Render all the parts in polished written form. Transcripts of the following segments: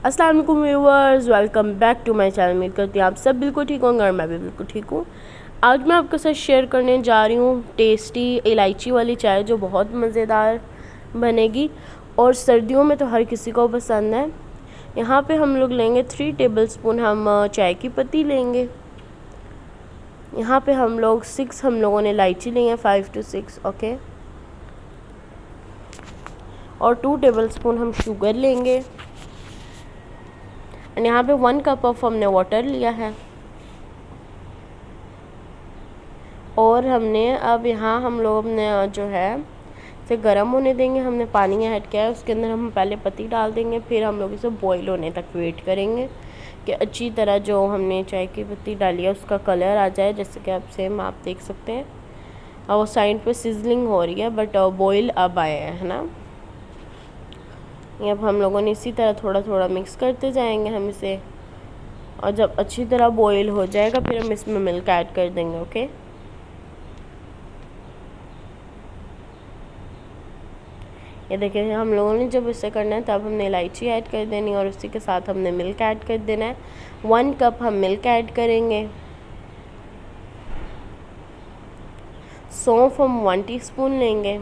अस्सलाम वालेकुम viewers, welcome back to my channel. उम्मीद करती हूँ आप सब बिल्कुल ठीक होंगे और मैं भी बिल्कुल ठीक हूँ। आज मैं आपके साथ शेयर करने जा रही हूँ टेस्टी इलायची वाली चाय जो बहुत मज़ेदार बनेगी और सर्दियों में तो हर किसी को पसंद है। यहाँ पे हम लोग लेंगे 3 टेबलस्पून हम चाय की पत्ती लेंगे। यहाँ पे हम लोगों ने इलायची ली है 5 to 6, ओके। और 2 टेबलस्पून हम शुगर लेंगे एंड यहाँ पे 1 कप ऑफ हमने वाटर लिया है। और हमने अब यहाँ हम लोग अपने जो है इसे गर्म होने देंगे। हमने पानी ऐड किया है, उसके अंदर हम पहले पत्ती डाल देंगे, फिर हम लोग इसे बॉईल होने तक वेट करेंगे कि अच्छी तरह जो हमने चाय की पत्ती डाली है उसका कलर आ जाए। जैसे कि आप देख सकते हैं और वो साइड पे सिजलिंग हो रही है बट बॉईल अब आया है ना। अब हम लोगों ने इसी तरह थोड़ा थोड़ा मिक्स करते जाएंगे हम इसे, और जब अच्छी तरह बॉईल हो जाएगा फिर हम इसमें मिल्क ऐड कर देंगे, ओके। ये देखिए हम लोगों ने जब इसे करना है तब हमने इलायची ऐड कर देनी और उसी के साथ हमने मिल्क ऐड कर देना है। 1 कप हम मिल्क ऐड करेंगे। सौंफ हम 1 टीस्पून लेंगे।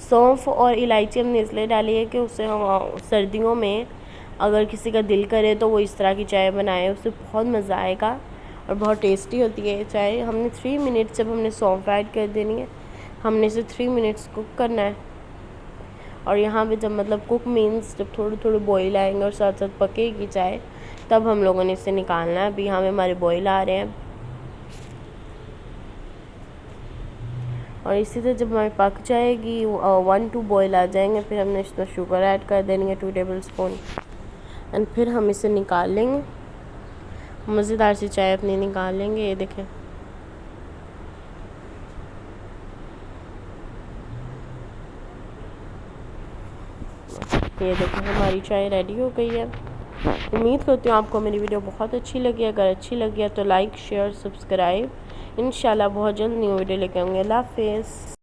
सौंफ और इलायची हमने इसलिए डाली है कि उससे हम सर्दियों में अगर किसी का दिल करे तो वो इस तरह की चाय बनाए, उससे बहुत मज़ा आएगा और बहुत टेस्टी होती है ये चाय। हमने 3 मिनट्स जब हमने सौंफ ऐड कर देनी है, हमने इसे 3 मिनट्स कुक करना है। और यहाँ पे जब मतलब कुक मीन्स जब थोड़े थोड़े बॉईल आएंगे और साथ साथ पकेगी चाय, तब हम लोगों ने इसे निकालना है। अभी यहाँ पे हमारे बॉईल आ रहे हैं और इसी तरह जब हमारी पक जाएगी 1-2 बॉईल आ जाएंगे, फिर हमने इसमें शुगर ऐड कर देनी है 2 टेबलस्पून एंड फिर हम इसे निकाल लेंगे। मज़ेदार सी चाय अपनी निकाल लेंगे। ये देखें हमारी चाय रेडी हो गई है। उम्मीद करती हूँ आपको मेरी वीडियो बहुत अच्छी लगी। अगर अच्छी लगी है तो लाइक शेयर सब्सक्राइब। इंशाल्लाह बहुत जल्द न्यू वीडियो लेके आऊँगी। अल्लाह हाफ़िज़।